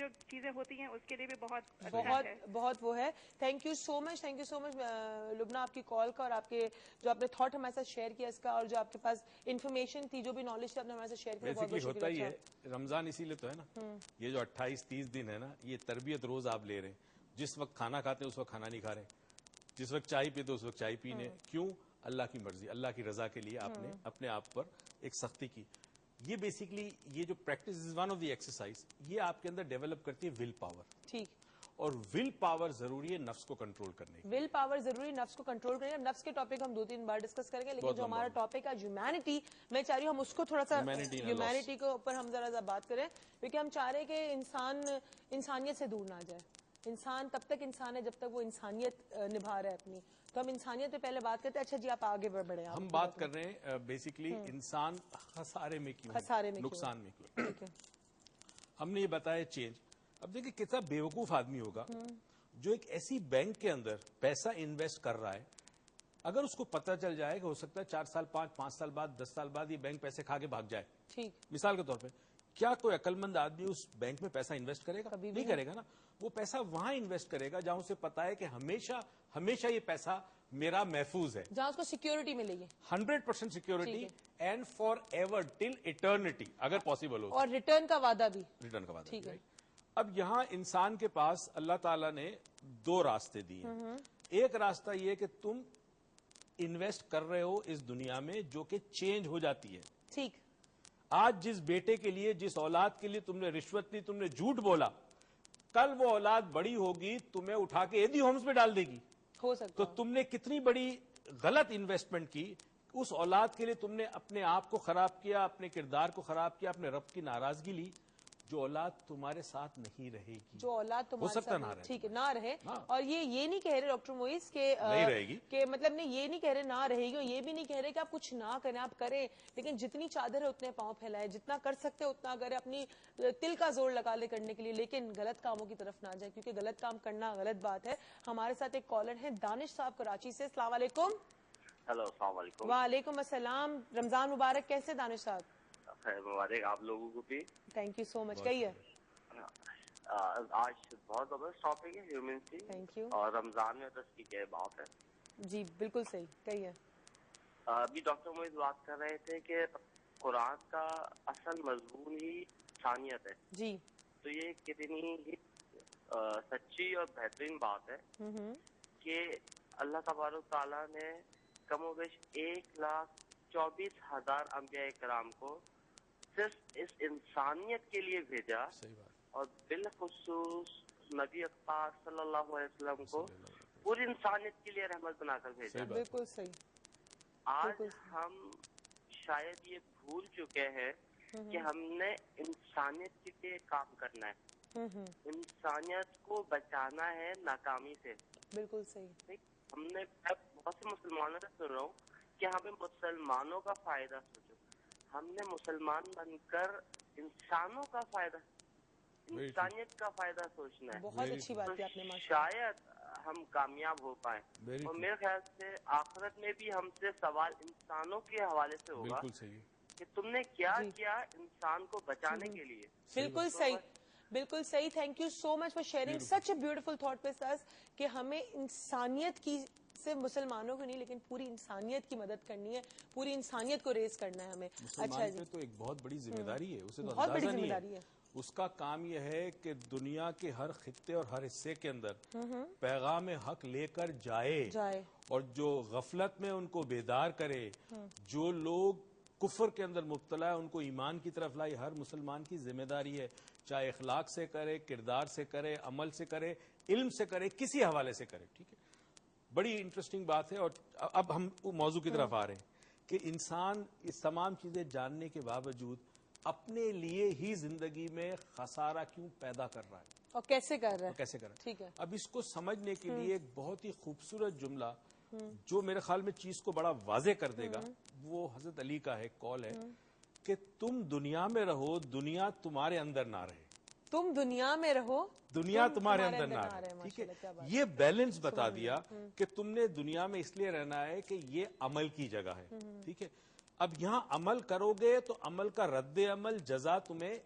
جو چیزیں ہوتی ہیں اس کے لیے بھی بہت بہت وہ ہے. تھینک یو سو مچ لبنہ آپ کی کال کا اور آپ کے جو آپ نے تھاٹ ہمارے ساتھ شیئر کیا اس کا, اور جو آپ کے پاس انفارمیشن تھی, جو بھی نالج تھی آپ نے ہمارے ساتھ شیئر کیا. بیسکلی ہوتا ہی ہے رمضان اسی لیے تو ہے نا, یہ جو 28-30 دن ہے نا, یہ تربیت روز آپ لے رہے ہیں. جس وقت کھانا کھاتے ہیں اس وقت کھانا نہیں کھا رہے, جس وقت چائے پیتے اس وقت چائے پینے. کیوں؟ اللہ کی مرضی, اللہ کی رضا کے لیے آپ نے اپنے آپ پر ایک سختی کی. یہ بیسکلی یہ جو practice is one of the exercise, یہ آپ کے اندر ڈیولپ کرتی ہے ول پاور. ٹھیک. اور ول پاور ضروری ہے نفس کو کنٹرول کرنے کی. ول پاور ضروری نفس کو کنٹرول کرنے. نفس کے ٹاپک ہم 2-3 بار ڈسکس کریں گے, لیکن جو ہمارا ٹاپک ہے ہیومینٹی, میں چاہ رہی ہوں ہم اس کو تھوڑا سا ہیومینٹی کے اوپر ہم ذرا بات کریں, کیونکہ ہم چاہ رہے ہیں کہ انسان انسانیت سے دور نہ جائے. انسان تب تک انسان ہے جب تک وہ انسانیت نبھا رہا ہے اپنی. تو ہم انسانیت پہ پہلے بات کرتے ہیں. اچھا جی, آپ آگے بڑھیں. ہم بات کر رہے ہیں بیسکلی انسان خسارے میں کیوں, نقصان میں کیوں. ہم نے یہ بتایا چینج. اب دیکھیں کتنا بیوقوف آدمی ہوگا جو ایک ایسی بینک کے اندر پیسہ انویسٹ کر رہا ہے, اگر اس کو پتہ چل جائے کہ ہو سکتا ہے 4 سال 5 سال بعد 10 سال بعد یہ بینک پیسے کھا کے بھاگ جائے. ٹھیک. مثال کے طور پہ, کیا کوئی عقل مند آدمی اس بینک میں پیسہ انویسٹ کرے گا؟ نہیں کرے گا نا. وہ پیسہ وہاں انویسٹ کرے گا جہاں اسے پتا ہے کہ ہمیشہ یہ پیسہ میرا محفوظ ہے, جہاں اس کو سیکیورٹی ملے گی, 100% security, and for ever till eternity اگر پاسبل ہو, اور ریٹرن کا وعدہ بھی. ریٹرن کا وعدہ. ٹھیک ہے. اب یہاں انسان کے پاس اللہ تعالیٰ نے 2 راستے دیے. ایک راستہ یہ کہ تم انویسٹ کر رہے ہو اس دنیا میں جو کہ چینج ہو جاتی ہے. ٹھیک. آج جس بیٹے کے لیے, جس اولاد کے لیے تم نے رشوت لی, تم نے جھوٹ بولا, کل وہ اولاد بڑی ہوگی تمہیں اٹھا کے ایدی ہومز میں ڈال دے گی. ہو سکتا. تو تم نے کتنی بڑی غلط انویسٹمنٹ کی. اس اولاد کے لیے تم نے اپنے آپ کو خراب کیا, اپنے کردار کو خراب کیا, اپنے رب کی ناراضگی لی. جو اولاد تمہارے ساتھ نہیں رہے گی, جو اولاد تمہارے ساتھ نہ رہے, ٹھیک ہے, نہ رہے. اور یہ نہیں کہہ رہے ڈاکٹر معیز کہ نہیں رہے گی, کہ مطلب نہیں, یہ نہیں کہہ رہے نہ رہے گی, اور یہ بھی نہیں کہہ رہے کہ آپ کچھ نہ کریں, آپ کریں, لیکن جتنی چادر ہے اتنے پاؤں پھیلائے, جتنا کر سکتے اتنا کریں, اپنی تل کا زور لگا لے کرنے کے لیے, لیکن غلط کاموں کی طرف نہ جائے, کیونکہ غلط کام کرنا غلط بات ہے. ہمارے ساتھ ایک کالر ہیں دانش صاحب کراچی سے. السلام علیکم. ہیلو, السلام علیکم. وعلیکم السلام. رمضان مبارک. کیسے دانش صاحب؟ خیر مبارک آپ لوگوں کو بھی. تھینک یو سو مچ. کہیے. آج بہت زبردست ٹاپک ہے ہیومنٹی. Thank you. اور رمضان میں تو اس کی کیا بات ہے. جی بالکل صحیح. کہیے. ابھی ڈاکٹر معیز بات کر رہے تھے کہ قرآن کا اصل مضمون ہی انسانیت ہے. جی. تو یہ کتنی ہی سچی اور بہترین بات ہے کہ اللہ تبارک تعالیٰ نے کم و بیش 1,24,000 انبیاء کرام کو صرف اس انسانیت کے لیے بھیجا, اور بالخصوص نبی پاک صلی اللہ علیہ وسلم کو پوری انسانیت کے لیے رحمت بنا کر بھیجا. بالکل صحیح. آج ہم شاید یہ بھول چکے ہیں کہ ہم نے انسانیت کے لیے کام کرنا ہے, انسانیت کو بچانا ہے ناکامی سے. بالکل صحیح. ہم نے بہت سے مسلمانوں سے سن رہا ہوں کہ ہمیں مسلمانوں کا فائدہ سوچو. ہم نے مسلمان بن کر انسانوں کا فائدہ, انسانیت کا فائدہ سوچنا ہے. بہت اچھی بات ہے. آپ نے شاید ہم کامیاب ہو پائیں. اور میرے خیال سے آخرت میں بھی ہم سے سوال انسانوں کے حوالے سے ہوگا کہ تم نے کیا کیا انسان کو بچانے کے لیے. بالکل صحیح. بالکل صحیح. Thank you so much for sharing such a beautiful thought with us کہ ہمیں انسانیت کی, صرف مسلمانوں کو نہیں لیکن پوری انسانیت کی مدد کرنی ہے, پوری انسانیت کو ریز کرنا ہے ہمیں. اچھا جی, تو ایک بہت بڑی ذمہ داری ہے, اسے بہت بڑی ذمہ داری ہے. اس کا کام یہ ہے کہ دنیا کے ہر خطے اور ہر حصے کے اندر پیغام حق لے کر جائے, اور جو غفلت میں ان کو بیدار کرے, جو لوگ کفر کے اندر مبتلا ہے ان کو ایمان کی طرف لائے. ہر مسلمان کی ذمہ داری ہے, چاہے اخلاق سے کرے, کردار سے کرے, عمل سے کرے, علم سے کرے, کسی حوالے سے کرے. ٹھیک ہے, بڑی انٹرسٹنگ بات ہے. اور اب ہم موضوع کی طرف آ رہے ہیں کہ انسان اس تمام چیزیں جاننے کے باوجود اپنے لیے ہی زندگی میں خسارہ کیوں پیدا کر رہا ہے, اور کیسے کر رہا ہے. ٹھیک ہے, اب اس کو سمجھنے کے لیے ایک بہت ہی خوبصورت جملہ جو میرے خیال میں چیز کو بڑا واضح کر دے گا, وہ حضرت علی کا ہے قول ہے کہ تم دنیا میں رہو, دنیا تمہارے اندر نہ رہے. تم دنیا میں رہو, دنیا تمہارے اندر نہ رہے. ٹھیک ہے, یہ بیلنس بتا دیا کہ تم نے دنیا میں اس لیے رہنا ہے کہ یہ عمل کی جگہ ہے. ٹھیک ہے, اب یہاں عمل کرو گے تو عمل کا رد عمل جزا تمہیں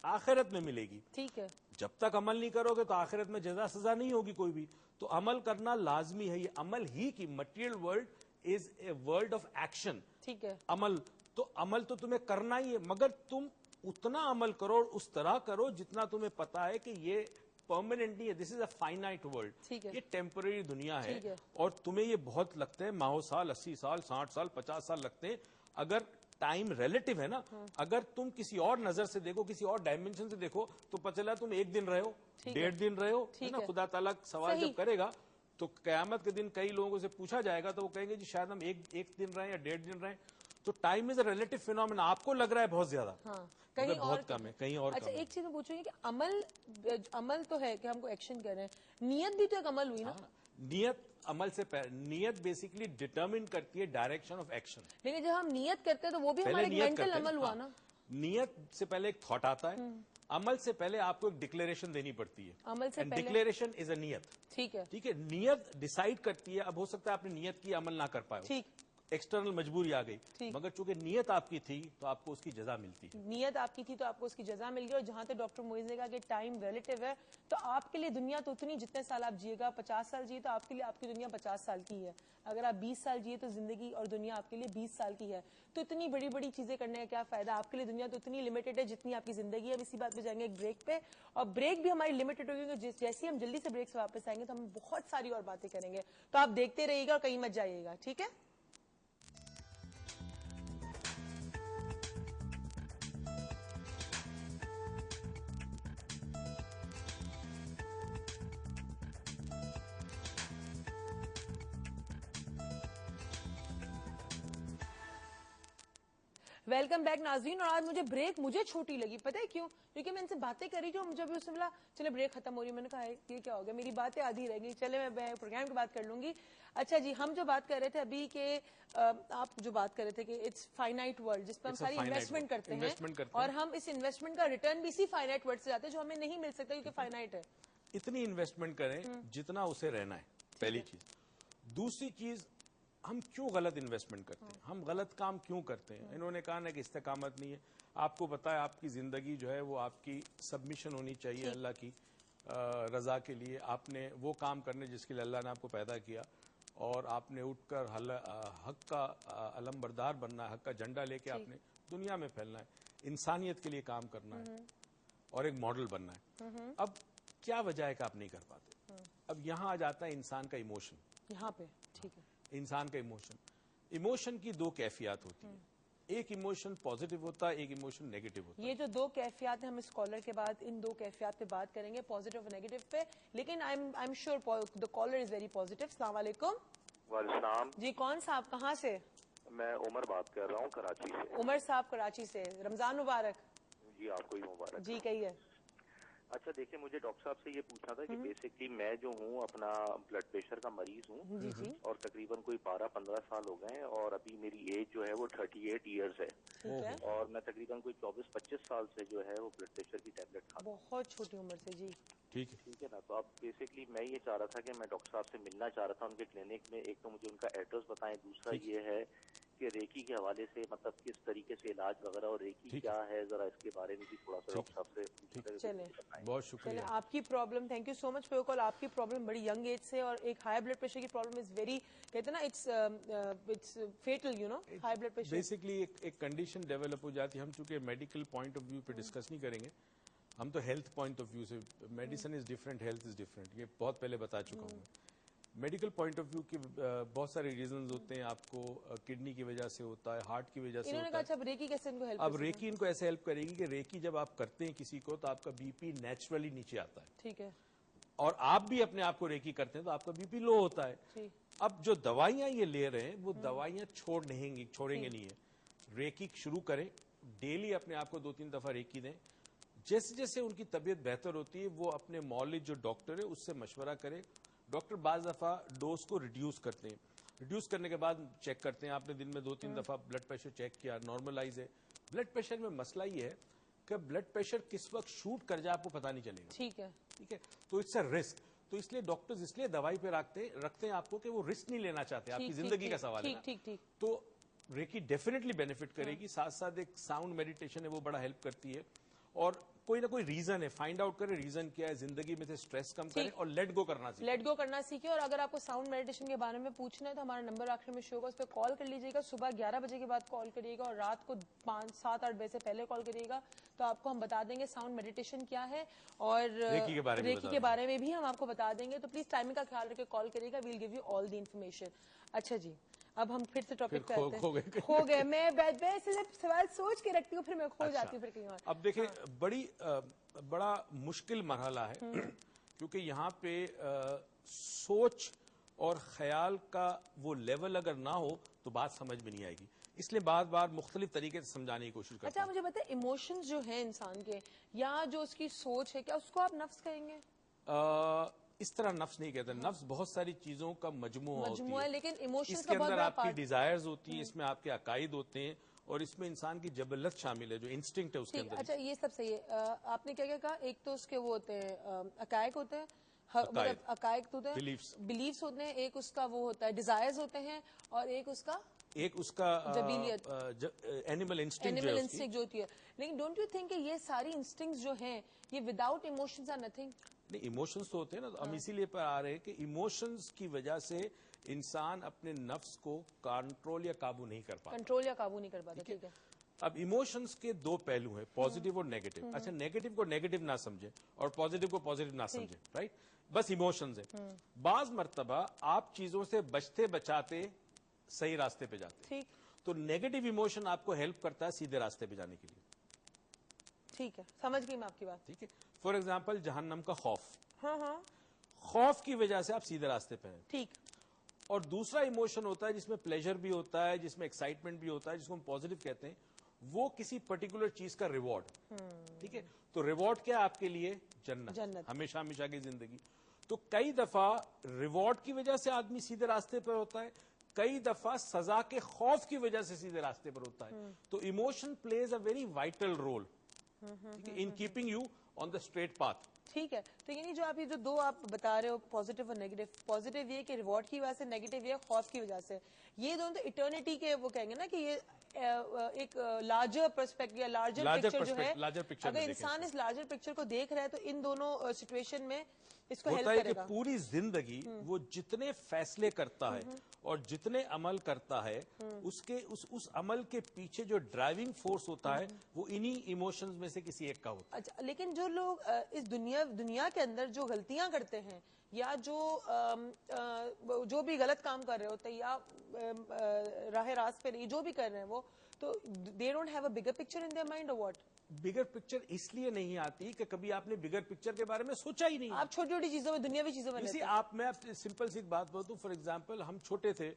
آخرت میں ملے گی. ٹھیک ہے, جب تک عمل نہیں کرو گے تو آخرت میں جزا سزا نہیں ہوگی کوئی بھی. تو عمل کرنا لازمی ہے. یہ عمل ہی کی material world is a world of action. ٹھیک ہے, عمل تو تمہیں کرنا ہی ہے, مگر تم اتنا عمل کرو اور اس طرح کرو جتنا تمہیں پتا ہے کہ یہ پرماننٹ نہیں ہے. دس از اے فائنائٹ ورلڈ. یہ ٹیمپرری دنیا ہے اور تمہیں یہ بہت لگتا ہے 100 سال 80 سال 60 سال 50 سال لگتے ہیں. اگر ٹائم ریلیٹو ہے نا, اگر تم کسی اور نظر سے دیکھو, کسی اور ڈائمینشن سے دیکھو, تو پتہ چلا تم 1 دن رہے ہو, 1.5 دن رہے ہو نا. خدا تعالیٰ سوال جب کرے گا تو قیامت کے دن کئی لوگوں سے پوچھا جائے گا تو وہ کہیں گے جی شاید ہم 1 دن رہے یا 1.5 دن رہے. تو time is a relative phenomena. آپ کو لگ رہا ہے بہت زیادہ, کہیں بہت کم ہے, کہیں اور. اچھا ایک چیز میں پوچھوں گی کہ عمل تو ہے کہ ہم کو ایکشن کر رہے ہیں, نیت بھی تو ایک عمل ہوئی نا. نیت عمل سے نیت بیسیکلی ڈٹرمن کرتی ہے ڈائریکشن آف ایکشن. لیکن جب ہم نیت کرتے ہیں تو وہ بھی ہمارا مینٹل عمل ہوا نا. نیت سے پہلے ایک تھاٹ آتا ہے, عمل سے پہلے آپ کو ایک ڈکلیریشن دینی پڑتی ہے. عمل سے پہلے ڈکلیریشن از اے نیت. ٹھیک ہے, نیت ڈیسائیڈ کرتی ہے. اب ہو سکتا ہے آپ نے نیت کی عمل نہ کر پائے, ٹھیک, ایکسٹرنل مجبوری آ گئی, مگر چونکہ نیت آپ کی تھی تو آپ کو اس کی جزا ملتی ہے. نیت آپ کی تھی تو آپ کو اس کی جزا مل گئی. اور جہاں تک ڈاکٹر معیز نے کہا کہ ٹائم ریلیٹو ہے, تو آپ کے لیے دنیا تو اتنی, جتنے سال آپ جیے گا, 50 سال جیے تو آپ کے لیے آپ کی دنیا 50 سال کی ہے. اگر آپ 20 سال جیے تو زندگی اور دنیا آپ کے لیے 20 سال کی ہے. تو اتنی بڑی بڑی چیزیں کرنے کا کیا فائدہ. آپ کے لیے دنیا تو اتنی لمیٹڈ ہے جتنی آپ کی زندگی ہے. اب اسی بات پہ جائیں گے ایک بریک پہ, اور بریک بھی ہماری لمیٹڈ ہوگی. جیسے ہم جلدی سے بریک سے واپس آئیں گے تو ہم بہت ساری اور باتیں کریں گے. تو آپ دیکھتے رہیے گا اور کہیں مت جائیے گا, ٹھیک ہے. ویلکم بیک ناظرین. اور آج مجھے بریک چھوٹی لگی, پتہ ہے کیوں؟ کیونکہ میں ان سے باتیں کری جو مجھے اس سے بولا چلے بریک ختم ہو رہی ہے. میں نے کہا یہ کیا ہو گیا, میری باتیں آدھی رہ گئی, چلے میں پروگرام کی بات کر لوں گی. اچھا جی, ہم جو بات کر رہے تھے ابھی کہ آپ جو بات کر رہے تھے کہ اٹس فائنائٹ ورلڈ, جس پہ ہم ساری انویسٹمنٹ کرتے ہیں, اور ہم اس انویسٹمنٹ کا ریٹرن بھی اسی فائنائٹ ورلڈ سے جاتے ہیں جو ہمیں نہیں مل سکتا کیونکہ فائنائٹ ہے. اتنی انویسٹمنٹ کریں جتنا اسے رہنا ہے, پہلی چیز. دوسری چیز, ہم کیوں غلط انویسٹمنٹ کرتے ہیں, ہم غلط کام کیوں کرتے ہیں. انہوں نے کہا نا کہ استقامت نہیں ہے. آپ کو پتا ہے آپ کی زندگی جو ہے وہ آپ کی سبمیشن ہونی چاہیے اللہ کی رضا کے لیے. آپ نے وہ کام کرنے جس کے لیے اللہ نے آپ کو پیدا کیا, اور آپ نے اٹھ کر حق کا علم بردار بننا ہے, حق کا جھنڈا لے کے آپ نے دنیا میں پھیلنا ہے, انسانیت کے لیے کام کرنا ہے اور ایک ماڈل بننا ہے. اب کیا وجہ ہے کہ آپ نہیں کر پاتے؟ اب یہاں آ جاتا ہے انسان کا ایموشن. یہاں پہ ٹھیک ہے, انسان کا ایموشن کی 2 کیفیات ہوتی ہیں. ایک ایموشن پازیٹیو ہوتا ہے, ایک ایموشن نیگیٹو ہوتا ہے. یہ جو 2 کیفیات ہیں, ہم اس کالر کے بعد ان 2 کیفیات پہ بات کریں گے, پازیٹیو اور نیگیٹو پہ. لیکن I am sure the caller is very positive. السلام علیکم. وعلیکم السلام جی, کون صاحب, کہاں سے؟ میں عمر بات کر رہا ہوں کراچی سے. عمر صاحب کراچی سے, رمضان مبارک. جی آپ کو ہی مبارک. جی کہیے. اچھا دیکھیں, مجھے ڈاکٹر صاحب سے یہ پوچھنا تھا کہ بیسکلی میں جو ہوں اپنا بلڈ پریشر کا مریض ہوں, اور تقریباً کوئی 12-15 سال ہو گئے ہیں, اور ابھی میری ایج جو ہے وہ 38 ایئرز ہے, اور میں تقریباً کوئی 24-25 سال سے جو ہے وہ بلڈ پریشر کی ٹیبلٹ کھاتا ہوں. بہت چھوٹی عمر سے. جی ٹھیک ہے نا. تو اب بیسکلی میں یہ چاہ رہا تھا کہ میں ڈاکٹر صاحب سے ملنا چاہ رہا تھا ان کے کلینک میں. ایک تو مجھے ان کا ایڈریس بتائیں, دوسرا یہ ہے کہ ریکی کے حوالے سے مطلب کس طریقے سے علاج وغیرہ, اور ریکی کیا ہے, ذرا اس کے بارے میں بھی تھوڑا سا ڈاکٹر صاحب سے. چلیں, بہت شکریہ. آپ کی problem, thank you so much for your call. آپ کی پرابلم بڑی ینگ ایج سے, اور ایک ہائی بلڈ پریشر کی پرابلم از ویری, کہتے ہیں نا it's fatal, you know, high blood pressure. Basically ایک کنڈیشن ڈیولپ ہو جاتی ہے. ہم چونکہ میڈیکل پوائنٹ آف ویو پہ ڈسکس نہیں کریں گے, ہم تو ہیلتھ پوائنٹ آف ویو سے, medicine is different, health is different, یہ بہت پہلے بتا چکا ہوں میں. میڈیکل پوائنٹ آف ویو کے بہت سارے ریزنز ہوتے ہیں. آپ کو کڈنی کی وجہ سے ہوتا ہے, ہارٹ کی وجہ سے ہوتا ہے. اب ریکی کیسے ان کو ہیلپ, اب ریکی ان کو ایسے ہیلپ کرے گی کہ ریکی جب آپ کرتے ہیں کسی کو تو آپ کا بی پی نیچرلی نیچے آتا ہے. ٹھیک ہے. اور آپ بھی اپنے آپ کو ریکی کرتے ہیں تو آپ کا بی پی لو ہوتا ہے. اب جو دوائیاں یہ لے رہے ہیں وہ دوائیاں چھوڑیں گے نہیں ہے. ریکی شروع کریں, ڈیلی اپنے آپ کو 2-3 دفعہ ریکی دیں. جیسے جیسے ان کی طبیعت بہتر ہوتی ہے وہ اپنے مولج جو ڈاکٹر ہے اس سے مشورہ کرے. ڈاکٹر بعض دفعہ ڈوز کو ریڈیوس کرتے ہیں, ریڈیوس کرنے کے بعد چیک کرتے ہیں. آپ نے دن میں 2-3 دفعہ بلڈ پریشر چیک کیا, نارملائز ہے. بلڈ پریشر میں مسئلہ یہ ہے کہ بلڈ پریشر کس وقت شوٹ کر جائے آپ کو پتا نہیں چلے گا. ٹھیک ہے. تو اٹس اے رسک. تو اس لیے ڈاکٹرز اس لیے دوائی پہ رکھتے ہیں آپ کو کہ وہ رسک نہیں لینا چاہتے. آپ کی زندگی کا سوال ہے. تو ریکی ڈیفینیٹلی بینیفٹ کرے گی. ساتھ ساتھ ایک ساؤنڈ میڈیٹیشن ہے, وہ بڑا ہیلپ کرتی ہے. اور کوئی نہ کوئی ریزن ہے, فائنڈ آؤٹ کریں ریزن کیا ہے, زندگی میں سے سٹریس کم کریں اور لیٹ گو کرنا سیکھیں. لیٹ گو کرنا سیکھیں. اور اگر آپ کو ساؤنڈ میڈیٹیشن کے بارے میں پوچھنا ہے تو ہمارا نمبر آخر میں شو ہوگا, اس پہ کال کر لیجیے گا. صبح 11 بجے کے بعد کال کریے گا اور رات کو 5, 7, 8 بجے سے پہلے کال کریے گا, تو آپ کو ہم بتا دیں گے ساؤنڈ میڈیٹیشن کیا ہے اور ریکی کے بارے میں بھی ہم آپ کو بتا دیں گے. تو پلیز ٹائمنگ کا خیال رکھ کے کال کریے گا, we'll give you all the information. اچھا جی, اب ہم پھر سے ٹاپک پہ آتے ہیں. ہو گئے, میں سوال سوچ کے رکھتی ہوں پھر میں کھو جاتی ہوں پھر کہیں اور. اب دیکھیں بڑا مشکل مرحلہ ہے کیونکہ یہاں پہ سوچ اور خیال کا وہ لیول اگر نہ ہو تو بات سمجھ میں نہیں آئے گی, اس لیے بار بار مختلف طریقے سے سمجھانے کی کوشش کرتا ہوں. اچھا مجھے بتائیں, ایموشنز جو ہیں انسان کے یا جو اس کی سوچ ہے, کیا اس کو آپ نفس کہیں گے؟ اس طرح نفس نہیں کہتے. نفس بہت ساری چیزوں کا مجموعہ ہوتی ہے, لیکن ایموشنز اس کا کے بہت اندر بڑا آپ کی پارٹ. ڈیزائرز ہوتی ہیں, اس میں آپ کے عقائد ہوتے ہیں, اور اس میں انسان کی جبلت شامل ہے, جو انسٹنکٹ ہے اس کے اندر. اچھا یہ سب صحیح ہے. آپ نے کیا کہا, ایک تو اس کے وہ ہوتے ہیں عقائد ہوتے ہیں, عقائد ہوتے ہیں, بلیفس ہوتے ہیں, ایک اس کا وہ ہوتا ہے ڈیزائرز ہوتے ہیں, اور ایک اس کا جبیلیت, اینیمل انسٹنکٹ جو ہوتی ہے. لیکن ڈونٹ یو تھنک کہ یہ ساری انسٹنکٹس جو ہیں یہ وداؤٹ ایموشنز آر نتھنگ؟ نہیں, ایموشنز تو ہوتے ہیں نا, ہم اسی لیے پر آ رہے ہیں کہ ایموشنز کی وجہ سے انسان اپنے نفس کو کنٹرول یا قابو نہیں کر پاتا. ٹھیک ہے. اب ایموشنز کے دو پہلو ہیں, پازیٹیو اور نیگیٹو. اچھا, نیگیٹو کو نیگیٹو نہ سمجھے اور پازیٹیو کو پازیٹیو نہ سمجھے, رائٹ, بس ایموشنز ہیں. بعض مرتبہ آپ چیزوں سے بچتے بچاتے صحیح راستے پہ جاتے, تو نیگیٹو ایموشن آپ کو ہیلپ کرتا ہے سیدھے راستے پہ جانے کے لیے. ٹھیک ہے, سمجھ گئی میں آپ کی بات. ٹھیک ہے, فار ایگزامپل جہنم کا خوف, خوف کی وجہ سے آپ سیدھے راستے پہ ہیں. ٹھیک. اور دوسرا ایموشن ہوتا ہے جس میں پلیجر بھی ہوتا ہے, جس میں ایکسائٹمنٹ بھی ہوتا ہے, جس کو ہم پازیٹیو کہتے ہیں, وہ کسی پرٹیکولر چیز کا ریوارڈ. ٹھیک ہے, تو ریوارڈ کیا آپ کے لیے؟ جنت, ہمیشہ ہمیشہ کی زندگی. تو کئی دفعہ ریوارڈ کی وجہ سے آدمی سیدھے راستے پر ہوتا ہے, کئی دفعہ سزا کے خوف کی وجہ سے سیدھے راستے پر ہوتا ہے. تو emotion plays a very vital role in keeping you on the straight path. ٹھیک ہے, تو یعنی جو آپ یہ جو دو آپ بتا رہے ہو, پازیٹیو اور نیگیٹو, پازیٹیو یہ کہ ریوارڈ کی وجہ سے, نیگیٹو یہ خوف کی وجہ سے, یہ دونوں تو اٹرنیٹی کے وہ کہیں گے نا کہ یہ ایک لارجر پرسپیکٹو یا لارجر پکچر جو ہے, اگر انسان اس لارجر پکچر کو دیکھ رہا ہے تو ان دونوں سچویشن میں اس کو ہیلپ کرے گا. پوری زندگی وہ جتنے فیصلے کرتا ہے اور جتنے عمل کرتا ہے, اس عمل کے پیچھے جو ڈرائیونگ فورس ہوتا ہے وہ انہی ایموشنز میں سے کسی ایک کا ہوتا ہے. اچھا, لیکن جو لوگ اس دنیا کے اندر جو غلطیاں کرتے ہیں یا جو بھی غلط کام کر رہے ہوتے ہیں یا راہ راست پہ نہیں جو بھی کر رہے ہیں, وہ تو they don't have a bigger picture in their mind or what? Bigger picture اس لیے نہیں آتی کہ کبھی آپ نے بگر پکچر کے بارے میں سوچا ہی نہیں. آپ چھوٹی چھوٹی چیزوں میں, دنیاوی چیزوں میں اسی میں سمپل سی بات بتاؤں. فار ایگزامپل ہم چھوٹے تھے,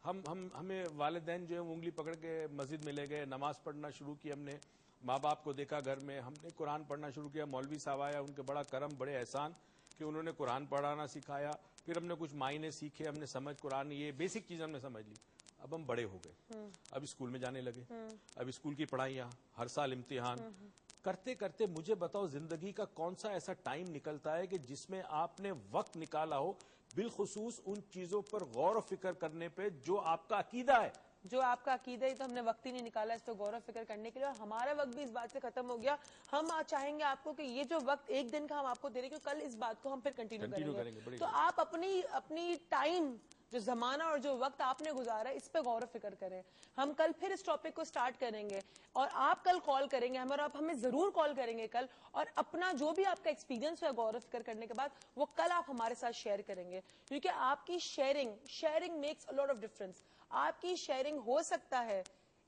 ہمیں والدین جو ہے انگلی پکڑ کے مسجد میں لے گئے, نماز پڑھنا شروع کی, ہم نے ماں باپ کو دیکھا گھر میں, ہم نے قرآن پڑھنا شروع کیا. مولوی صاحب آیا, ان کے بڑا کرم, بڑے احسان کہ انہوں نے قرآن پڑھانا سکھایا. پھر ہم نے کچھ معنی سیکھے, ہم نے سمجھ قرآن, یہ بیسک چیز ہم نے سمجھ لی. اب ہم بڑے ہو گئے, اب اسکول میں جانے لگے, اب اسکول کی پڑھائیاں, ہر سال امتحان, کرتے کرتے مجھے بتاؤ زندگی کا کون سا ایسا ٹائم نکلتا ہے کہ جس میں آپ نے وقت نکالا ہو بالخصوص ان چیزوں پر غور و فکر کرنے پہ جو آپ کا عقیدہ ہے. جو آپ کا عقیدہ ہے, تو ہم نے وقت ہی نہیں نکالا اس پہ غور و فکر کرنے کے لیے, اور ہمارا وقت بھی اس بات سے ختم ہو گیا. ہم چاہیں گے آپ کو کہ یہ جو وقت ایک دن کا ہم آپ کو دے رہے ہیں, کل اس بات کو ہم پھر کنٹینیو کریں گے. تو آپ اپنی ٹائم, جو زمانہ اور جو وقت آپ نے گزارا ہے, اس پہ غور و فکر کریں. ہم کل پھر اس ٹاپک کو سٹارٹ کریں گے, اور آپ کل کال کریں گے ہمیں, اور آپ ہمیں ضرور کال کریں گے کل, اور اپنا جو بھی آپ کا ایکسپیرینس ہے غور و فکر کرنے کے بعد وہ کل آپ ہمارے ساتھ شیئر کریں گے. کیونکہ آپ کی sharing makes a lot of difference. آپ کی شیئرنگ ہو سکتا ہے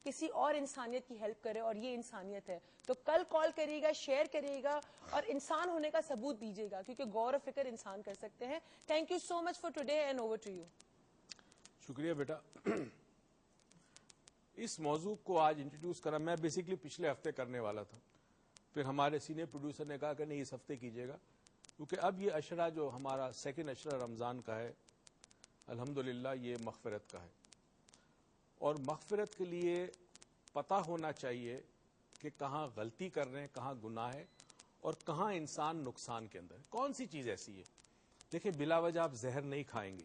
کسی اور انسانیت کی ہیلپ کرے, اور یہ انسانیت ہے. تو کل کال کریے گا, شیئر کریے گا, اور انسان ہونے کا ثبوت دیجیے گا, کیونکہ غور و فکر انسان کر سکتے ہیں. Thank you so much for today and over to you. شکریہ بیٹا. اس موضوع کو آج انٹروڈیوس کرا, میں بیسکلی پچھلے ہفتے کرنے والا تھا, پھر ہمارے سینئر پروڈیوسر نے کہا کہ نہیں اس ہفتے کیجیے گا, کیونکہ اب یہ عشرہ جو ہمارا سیکنڈ عشرہ رمضان کا ہے, الحمدللہ یہ مغفرت کا ہے. اور مغفرت کے لیے پتہ ہونا چاہیے کہ کہاں غلطی کر رہے ہیں, کہاں گناہ ہے, اور کہاں انسان نقصان کے اندر ہے. کون سی چیز ایسی ہے؟ دیکھیں, بلا وجہ آپ زہر نہیں کھائیں گے,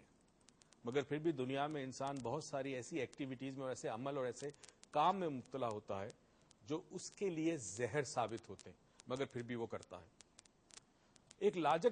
مگر پھر بھی دنیا میں انسان بہت ساری ایسی ایکٹیویٹیز میں اور ایسے عمل اور ایسے کام میں مبتلا ہوتا ہے جو اس کے لیے زہر ثابت ہوتے ہیں. مگر پھر بھی وہ کرتا ہے. ایک لاجک